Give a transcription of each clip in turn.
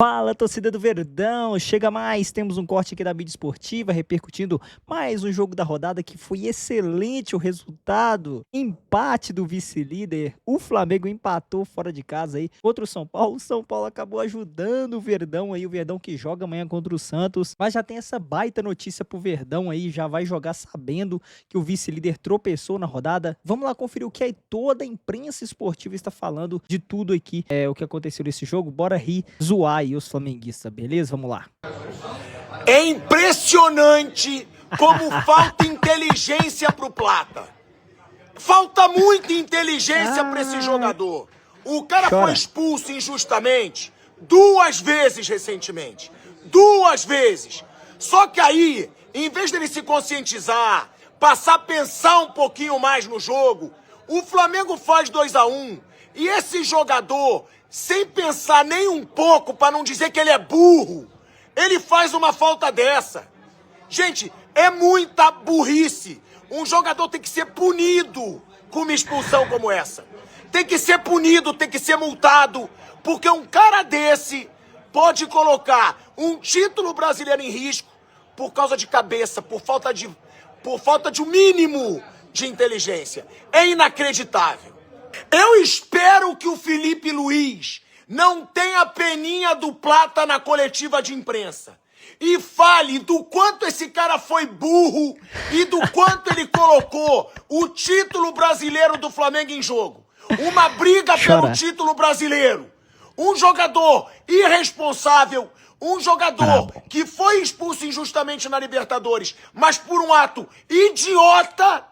Fala, torcida do Verdão, chega mais, temos um corte aqui da mídia esportiva repercutindo mais um jogo da rodada que foi excelente o resultado, empate do vice-líder, o Flamengo empatou fora de casa aí contra o São Paulo acabou ajudando o Verdão aí, o Verdão que joga amanhã contra o Santos, mas já tem essa baita notícia pro Verdão aí, já vai jogar sabendo que o vice-líder tropeçou na rodada. Vamos lá conferir o que aí toda a imprensa esportiva está falando de tudo aqui, o que aconteceu nesse jogo, bora rir, zoar aí os flamenguistas, beleza? Vamos lá. É impressionante como falta inteligência pro Plata. Falta muita inteligência pra esse jogador. O cara foi expulso injustamente 2 vezes recentemente. 2 vezes. Só que aí, em vez dele se conscientizar, passar a pensar um pouquinho mais no jogo, o Flamengo faz 2-1. E esse jogador, sem pensar nem um pouco, para não dizer que ele é burro, ele faz uma falta dessa. Gente, é muita burrice. Um jogador tem que ser punido com uma expulsão como essa. Tem que ser punido, tem que ser multado, porque um cara desse pode colocar um título brasileiro em risco por causa de cabeça, por falta de um mínimo de inteligência. É inacreditável. Eu espero que o Felipe Luiz não tenha peninha do Plata na coletiva de imprensa e fale do quanto esse cara foi burro e do quanto ele colocou o título brasileiro do Flamengo em jogo. Uma briga pelo título brasileiro. Um jogador irresponsável, um jogador que foi expulso injustamente na Libertadores, mas por um ato idiota,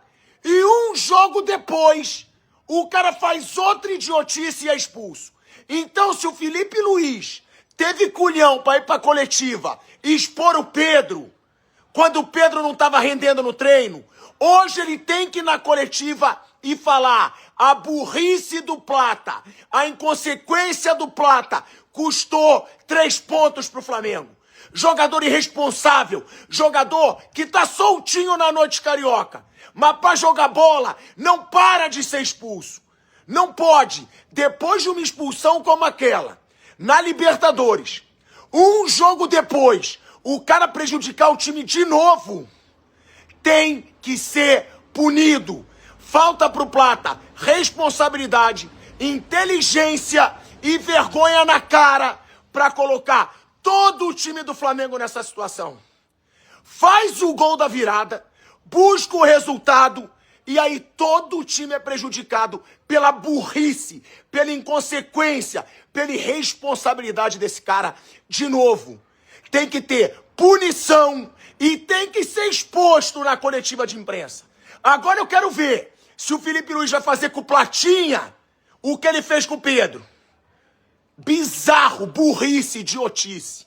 e um jogo depois o cara faz outra idiotice e é expulso. Então, se o Felipe Luiz teve culhão para ir para a coletiva e expor o Pedro, quando o Pedro não estava rendendo no treino, hoje ele tem que ir na coletiva e falar: a burrice do Plata, a inconsequência do Plata custou 3 pontos pro Flamengo. Jogador irresponsável, jogador que tá soltinho na noite carioca, mas pra jogar bola não para de ser expulso. Não pode, depois de uma expulsão como aquela, na Libertadores, um jogo depois, o cara prejudicar o time de novo. Tem que ser punido. Falta pro Plata responsabilidade, inteligência e vergonha na cara pra colocar todo o time do Flamengo nessa situação. Faz o gol da virada, busca o resultado e aí todo o time é prejudicado pela burrice, pela inconsequência, pela irresponsabilidade desse cara. De novo, tem que ter punição e tem que ser exposto na coletiva de imprensa. Agora eu quero ver se o Felipe Luiz vai fazer com o Platinha o que ele fez com o Pedro. Bizarro, burrice, idiotice.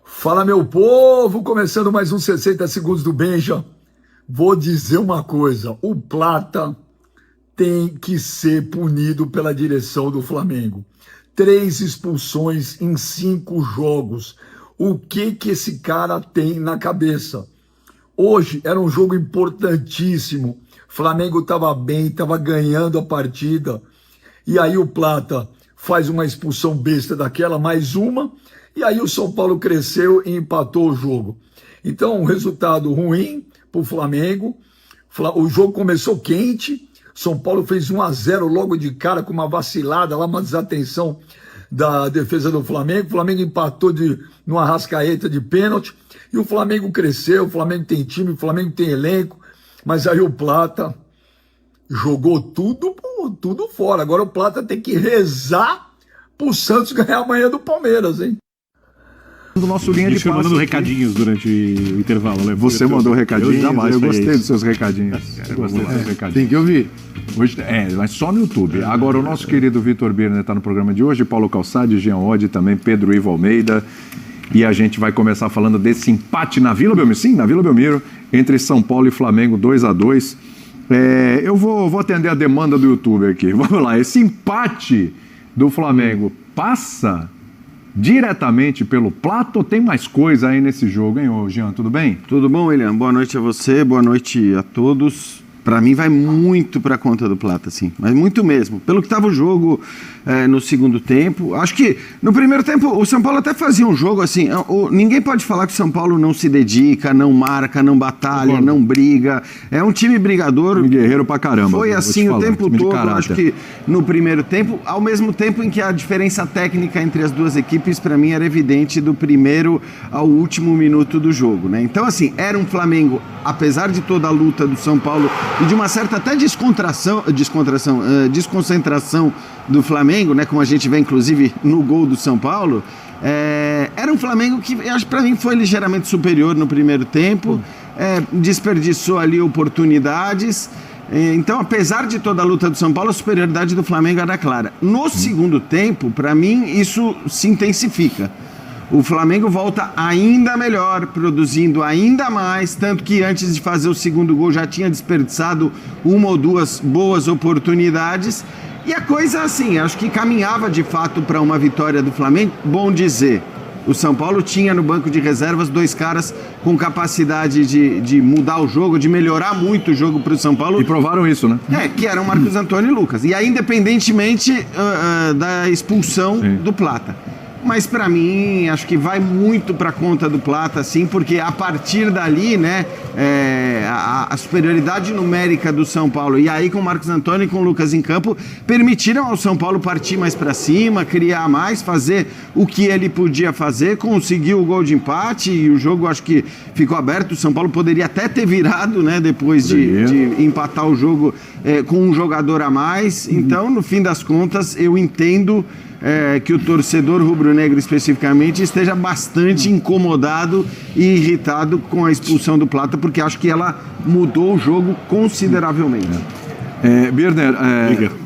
Fala, meu povo, começando mais uns 60 segundos do Benja. Vou dizer uma coisa, o Plata tem que ser punido pela direção do Flamengo. 3 expulsões em 5 jogos. O que esse cara tem na cabeça? Hoje era um jogo importantíssimo. Flamengo estava bem, estava ganhando a partida. E aí o Plata faz uma expulsão besta daquela, mais uma. E aí o São Paulo cresceu e empatou o jogo. Então, um resultado ruim para o Flamengo. O jogo começou quente. São Paulo fez 1-0 logo de cara com uma vacilada, lá uma desatenção da defesa do Flamengo. O Flamengo empatou numa rascaeta de pênalti. E o Flamengo cresceu, o Flamengo tem time, o Flamengo tem elenco. Mas aí o Plata jogou tudo fora. Agora o Plata tem que rezar pro Santos ganhar amanhã do Palmeiras, hein? Do nosso linha de passe. Mandando recadinhos durante o intervalo, né? Você mandou recadinhos? Eu gostei dos seus recadinhos. Tem que ouvir. Hoje, mas só no YouTube. Agora, o nosso querido Vitor Birner está no programa de hoje, Paulo Calçade, Jean Oddi, também Pedro Ivo Almeida. E a gente vai começar falando desse empate na Vila Belmiro. Sim, na Vila Belmiro, entre São Paulo e Flamengo, 2-2. Eu vou atender a demanda do YouTube aqui. Vamos lá, esse empate do Flamengo passa diretamente pelo Plata ou tem mais coisa aí nesse jogo, hein, Jean? Tudo bem? Tudo bom, William? Boa noite a você, boa noite a todos. Pra mim vai muito pra conta do Plata, assim, mas muito mesmo. Pelo que estava o jogo no segundo tempo, acho que no primeiro tempo o São Paulo até fazia um jogo assim, ninguém pode falar que o São Paulo não se dedica, não marca, não batalha, não briga. É um time brigador. Um guerreiro pra caramba. Foi assim o tempo todo, acho que no primeiro tempo, ao mesmo tempo em que a diferença técnica entre as duas equipes, pra mim, era evidente do primeiro ao último minuto do jogo, né? Então, assim, era um Flamengo, apesar de toda a luta do São Paulo e de uma certa até desconcentração do Flamengo, né, como a gente vê inclusive no gol do São Paulo, era um Flamengo que acho para mim foi ligeiramente superior no primeiro tempo, desperdiçou ali oportunidades. Então, apesar de toda a luta do São Paulo, a superioridade do Flamengo era clara. No segundo tempo, para mim, isso se intensifica. O Flamengo volta ainda melhor, produzindo ainda mais, tanto que antes de fazer o segundo gol já tinha desperdiçado uma ou duas boas oportunidades. E a coisa, assim, acho que caminhava de fato para uma vitória do Flamengo. Bom dizer, o São Paulo tinha no banco de reservas 2 caras com capacidade de mudar o jogo, de melhorar muito o jogo para o São Paulo. E provaram isso, né? Que eram Marcos Antônio e Lucas. E aí, independentemente da expulsão do Plata. Mas para mim, acho que vai muito para conta do Plata, assim, porque a partir dali, né, a superioridade numérica do São Paulo, e aí com o Marcos Antônio e com o Lucas em campo, permitiram ao São Paulo partir mais para cima, criar mais, fazer o que ele podia fazer, conseguiu o gol de empate e o jogo acho que ficou aberto. O São Paulo poderia até ter virado, né, depois de empatar o jogo com um jogador a mais. Então, no fim das contas, eu entendo que o torcedor rubro-negro especificamente esteja bastante incomodado e irritado com a expulsão do Plata, porque acho que ela mudou o jogo consideravelmente. Birner,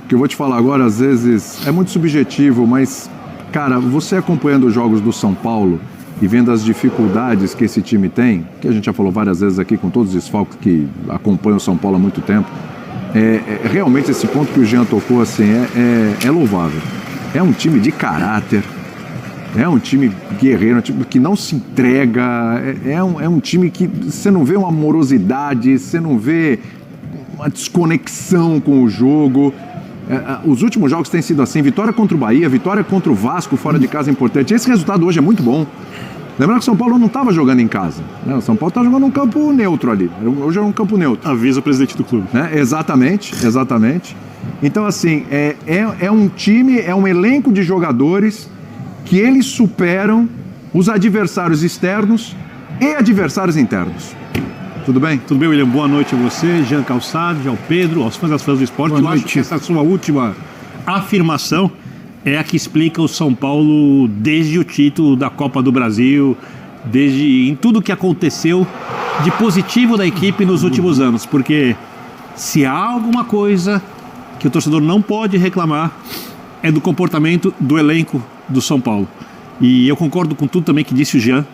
que eu vou te falar agora, às vezes é muito subjetivo, mas, cara, você acompanhando os jogos do São Paulo e vendo as dificuldades que esse time tem, que a gente já falou várias vezes aqui com todos os desfalques que acompanham o São Paulo há muito tempo, realmente esse ponto que o Jean tocou assim, é louvável. É um time de caráter, é um time guerreiro, um time que não se entrega, é um time que você não vê uma morosidade, você não vê uma desconexão com o jogo. Os últimos jogos têm sido assim, vitória contra o Bahia, vitória contra o Vasco fora de casa é importante. Esse resultado hoje é muito bom. Lembrando que o São Paulo não estava jogando em casa, né? O São Paulo está jogando num campo neutro ali, hoje é um campo neutro. Avisa o presidente do clube. Né? Exatamente. Então, assim, é um time, é um elenco de jogadores que eles superam os adversários externos e adversários internos. Tudo bem? Tudo bem, William? Boa noite a você, Jean Calçado, ao Pedro, aos fãs do esporte. Boa noite. Acho que essa sua última afirmação é a que explica o São Paulo desde o título da Copa do Brasil, em tudo que aconteceu de positivo da equipe nos últimos anos, porque se há alguma coisa que o torcedor não pode reclamar é do comportamento do elenco do São Paulo. E eu concordo com tudo também que disse o Jean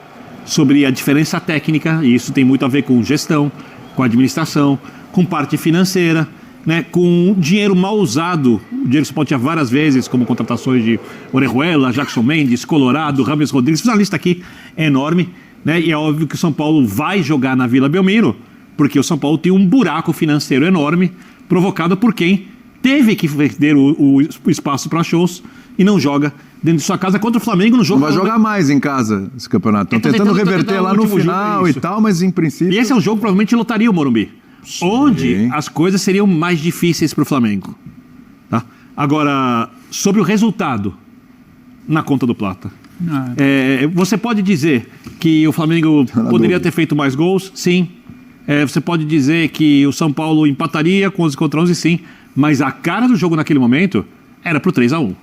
sobre a diferença técnica, e isso tem muito a ver com gestão, com administração, com parte financeira, né, com dinheiro mal usado. O dinheiro que você pode ter várias vezes, como contratações de Orejuela, Jackson Mendes, Colorado, Rames Rodrigues. Fiz uma lista aqui enorme, né, e é óbvio que o São Paulo vai jogar na Vila Belmiro, porque o São Paulo tem um buraco financeiro enorme, provocado por quem teve que vender o espaço para shows e não joga dentro de sua casa contra o Flamengo no jogo. Não vai jogar mais em casa esse campeonato. Estão tentando reverter lá no final e tal, mas em princípio... E esse é um jogo que provavelmente lotaria o Morumbi. Sim. Onde as coisas seriam mais difíceis para o Flamengo. Tá? Agora, sobre o resultado na conta do Plata. Você pode dizer que o Flamengo poderia ter feito mais gols? Sim. Você pode dizer que o São Paulo empataria com 11 contra 11? Sim. Mas a cara do jogo naquele momento era pro 3-1.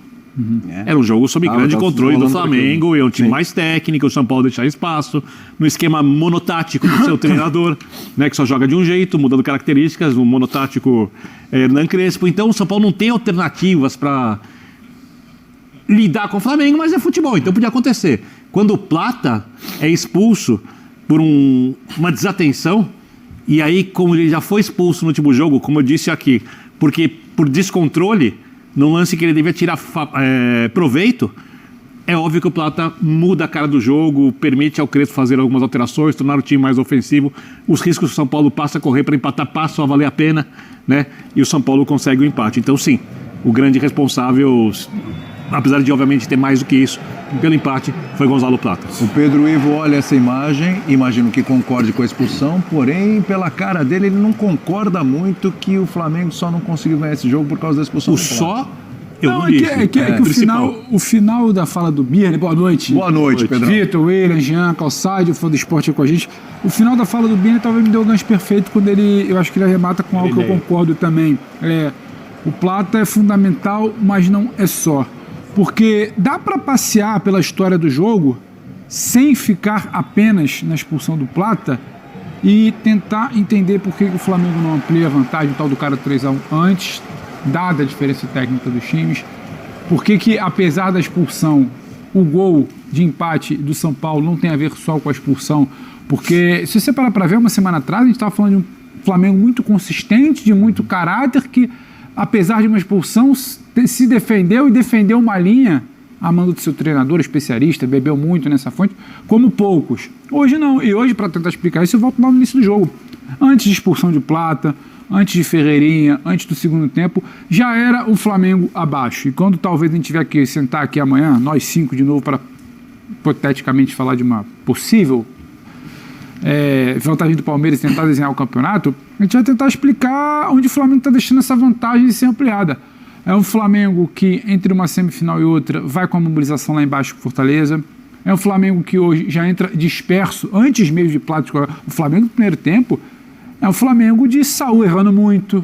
Era um jogo sob grande controle do Flamengo, e um time mais técnico, o São Paulo deixar espaço, no esquema monotático do seu treinador, né, que só joga de um jeito, mudando características, o monotático Hernan Crespo. Então o São Paulo não tem alternativas para lidar com o Flamengo, mas é futebol, então podia acontecer. Quando o Plata é expulso por uma desatenção, e aí como ele já foi expulso no último jogo, como eu disse aqui, porque por descontrole, num lance que ele devia tirar proveito, É óbvio que o Plata muda a cara do jogo, permite ao Crespo fazer algumas alterações, tornar o time mais ofensivo. Os riscos que o São Paulo passa a correr para empatar passam a valer a pena, né? E o São Paulo consegue o empate. Então, sim, o grande responsável, apesar de, obviamente, ter mais do que isso, pelo empate, foi Gonzalo Plata. O Pedro Ivo olha essa imagem, imagino que concorde com a expulsão, porém, pela cara dele, ele não concorda muito que o Flamengo só não conseguiu ganhar esse jogo por causa da expulsão O do Plata. só... Eu Não, não é disse. que o final da fala do Birne, boa noite. Boa noite, Pedro. Vitor, William, Jean, Calçade, fã do esporte aí com a gente. O final da fala do Birne talvez me deu o gancho perfeito quando eu acho que ele arremata com algo que eu concordo também. O Plata é fundamental, mas não é só. Porque dá para passear pela história do jogo sem ficar apenas na expulsão do Plata e tentar entender por que o Flamengo não amplia a vantagem, o tal do cara 3-1 antes, dada a diferença técnica dos times. Por que, apesar da expulsão, o gol de empate do São Paulo não tem a ver só com a expulsão? Porque, se você parar para ver, uma semana atrás, a gente estava falando de um Flamengo muito consistente, de muito caráter, que, apesar de uma expulsão, se defendeu e defendeu uma linha, a mando do seu treinador, especialista, bebeu muito nessa fonte, como poucos. Hoje não. E hoje, para tentar explicar isso, eu volto lá no início do jogo. Antes de expulsão de Plata, antes de Ferreirinha, antes do segundo tempo, já era o Flamengo abaixo. E quando talvez a gente tiver que sentar aqui amanhã, nós 5 de novo, para hipoteticamente falar de uma possível vantagem do Palmeiras e tentar desenhar o campeonato, a gente vai tentar explicar onde o Flamengo está deixando essa vantagem de ser ampliada. É um Flamengo que, entre uma semifinal e outra, vai com a mobilização lá embaixo com Fortaleza. É um Flamengo que hoje já entra disperso, antes mesmo de Plata. O Flamengo, no primeiro tempo, é um Flamengo de Saúl errando muito,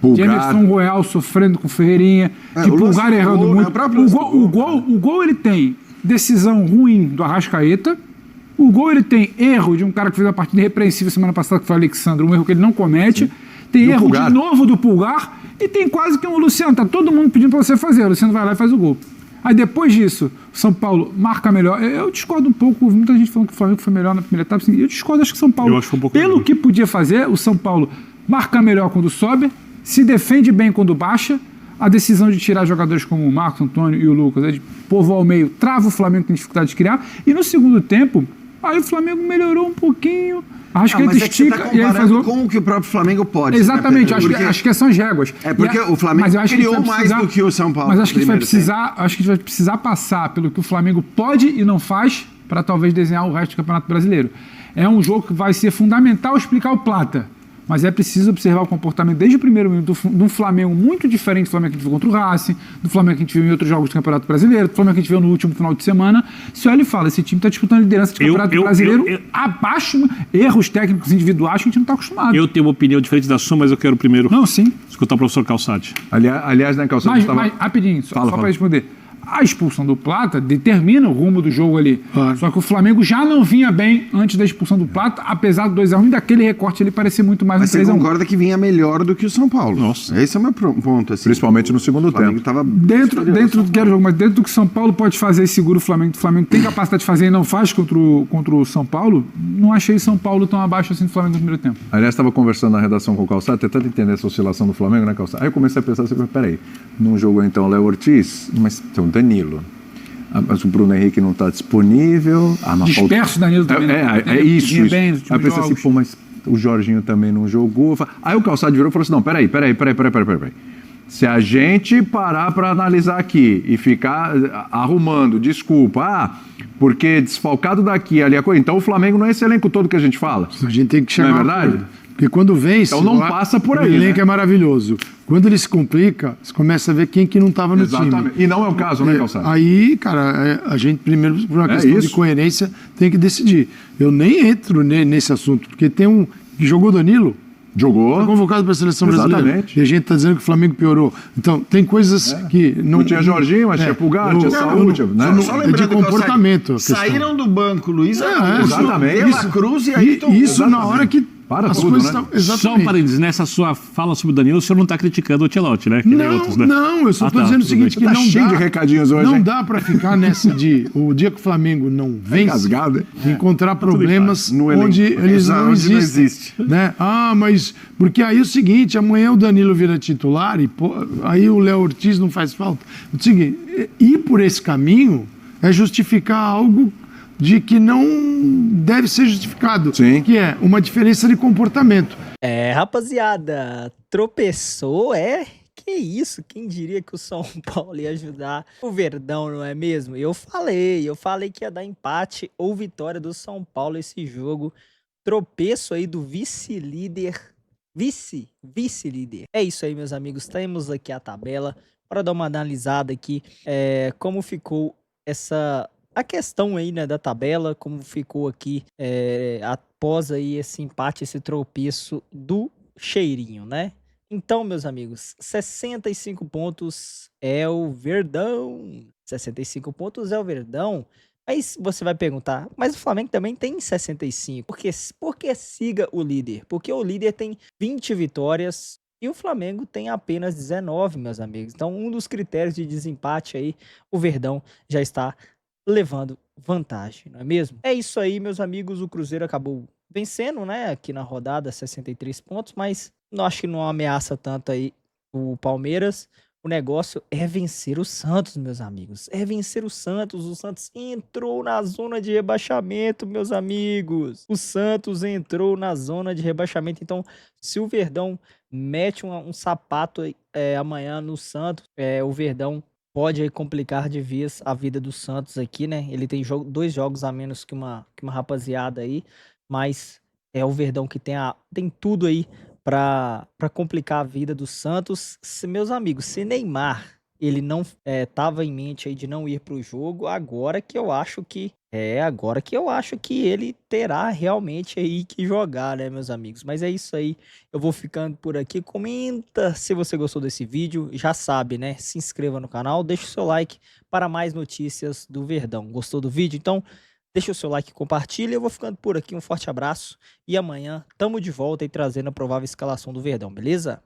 de Emerson Royal sofrendo com Ferreirinha, de Pulgar errando muito. O gol ele tem decisão ruim do Arrascaeta, o gol ele tem erro de um cara que fez uma partida irrepreensível semana passada, que foi o Alexandre, um erro que ele não comete. Sim. Tem erro de novo do Pulgar e tem quase que um Luciano. Tá todo mundo pedindo para você fazer. O Luciano vai lá e faz o gol. Aí depois disso, o São Paulo marca melhor. Eu discordo um pouco, muita gente falando que o Flamengo foi melhor na primeira etapa. Assim, eu discordo, acho que o São Paulo, pelo que podia fazer, o São Paulo marca melhor quando sobe, se defende bem quando baixa. A decisão de tirar jogadores como o Marcos Antônio e o Lucas, de povoar o meio, trava o Flamengo, tem dificuldade de criar. E no segundo tempo, aí o Flamengo melhorou um pouquinho. Acho que ele estica e aí faz o... com o que o próprio Flamengo pode. Exatamente, né, acho que são as réguas. É porque o Flamengo criou mais do que o São Paulo. Mas acho que a gente vai precisar passar pelo que o Flamengo pode e não faz para talvez desenhar o resto do Campeonato Brasileiro. É um jogo que vai ser fundamental explicar o Plata. Mas é preciso observar o comportamento desde o primeiro minuto de um Flamengo muito diferente do Flamengo que a gente viu contra o Racing, do Flamengo que a gente viu em outros jogos do Campeonato Brasileiro, do Flamengo que a gente viu no último final de semana. Se olha e fala, esse time está disputando a liderança de Campeonato Brasileiro abaixo, erros técnicos individuais que a gente não está acostumado. Eu tenho uma opinião diferente da sua, mas eu quero primeiro escutar o professor Calçade. Aliás, né, Calçade? Mas rapidinho, só para responder. A expulsão do Plata determina o rumo do jogo ali. Só que o Flamengo já não vinha bem antes da expulsão do Plata, apesar do 2-1 e daquele recorte ele parecia muito mais Mas você concorda que vinha melhor do que o São Paulo? Nossa. Esse é o meu ponto. Assim. Principalmente no segundo tempo. Tava dentro do jogo, mas dentro do que o São Paulo pode fazer e segura o Flamengo tem capacidade de fazer e não faz contra o São Paulo, não achei o São Paulo tão abaixo assim do Flamengo no primeiro tempo. Aliás, estava conversando na redação com o Calçado, tentando entender essa oscilação do Flamengo, né, Calçado? Aí eu comecei a pensar assim, peraí, num jogo então o Léo Ortiz, mas tem o Danilo. Mas o Bruno Henrique não está disponível. Disperso, Danilo também. É isso. Aí eu pensei assim, pô, mas o Jorginho também não jogou. Aí o Calçado virou e falou assim, não, peraí. Se a gente parar para analisar aqui e ficar arrumando desculpa, porque desfalcado daqui, ali a coisa, então o Flamengo não é esse elenco todo que a gente fala. A gente tem que chegar. Não é verdade? Porque quando vence, então não passa por aí. O elenco é maravilhoso. Quando ele se complica, você começa a ver quem que não estava no time. E não é o caso, né, Calçado? Aí, cara, a gente primeiro, por uma questão de coerência, tem que decidir. Eu nem entro nesse assunto, porque tem um que jogou Danilo. Jogou. Foi convocado para a seleção brasileira. E a gente está dizendo que o Flamengo piorou. Então, tem coisas que não... Não tinha Jorginho, mas tinha Pulgar, tinha Saúde. É de comportamento. Saíram do banco Luiz Araújo, exatamente. Dela Cruz e aí... Isso na hora que... Para as tudo, coisas né? Só um parênteses, nessa sua fala sobre o Danilo, o senhor não está criticando o Ancelotti, né? Não, eu só estou dizendo o seguinte, que tá não cheio dá, de recadinhos hoje, não dá para ficar nessa o dia que o Flamengo não vence, encontrar problemas onde eles não existem. Né? Mas, porque aí é o seguinte, amanhã o Danilo vira titular e aí o Léo Ortiz não faz falta. O seguinte, ir por esse caminho é justificar algo de que não deve ser justificado, Sim. que é uma diferença de comportamento. Rapaziada, tropeçou, Que isso, quem diria que o São Paulo ia ajudar o Verdão, não é mesmo? Eu falei que ia dar empate ou vitória do São Paulo esse jogo. Tropeço aí do vice-líder, vice-líder. É isso aí, meus amigos, temos aqui a tabela para dar uma analisada aqui, como ficou a questão aí, né, da tabela, como ficou aqui após aí esse empate, esse tropeço do Cheirinho, né? Então, meus amigos, 65 pontos é o Verdão. 65 pontos é o Verdão. Aí você vai perguntar, mas o Flamengo também tem 65. Por que siga o líder? Porque o líder tem 20 vitórias e o Flamengo tem apenas 19, meus amigos. Então, um dos critérios de desempate aí, o Verdão já está levando vantagem, não é mesmo? É isso aí, meus amigos. O Cruzeiro acabou vencendo, né, aqui na rodada, 63 pontos, mas não acho que não ameaça tanto aí o Palmeiras. O negócio é vencer o Santos, meus amigos. É vencer o Santos. O Santos entrou na zona de rebaixamento, meus amigos. O Santos entrou na zona de rebaixamento. Então, se o Verdão mete um sapato amanhã no Santos, o Verdão pode aí complicar de vez a vida do Santos aqui, né? Ele tem 2 jogos a menos que uma rapaziada aí, mas é o Verdão que tem tudo aí para complicar a vida do Santos. Meus amigos, se Neymar ele não tava em mente aí de não ir para o jogo, agora que eu acho que ele terá realmente aí que jogar, né, meus amigos? Mas é isso aí, eu vou ficando por aqui. Comenta se você gostou desse vídeo, já sabe, né? Se inscreva no canal, deixa o seu like para mais notícias do Verdão. Gostou do vídeo? Então deixa o seu like e compartilha. Eu vou ficando por aqui, um forte abraço e amanhã tamo de volta e trazendo a provável escalação do Verdão, beleza?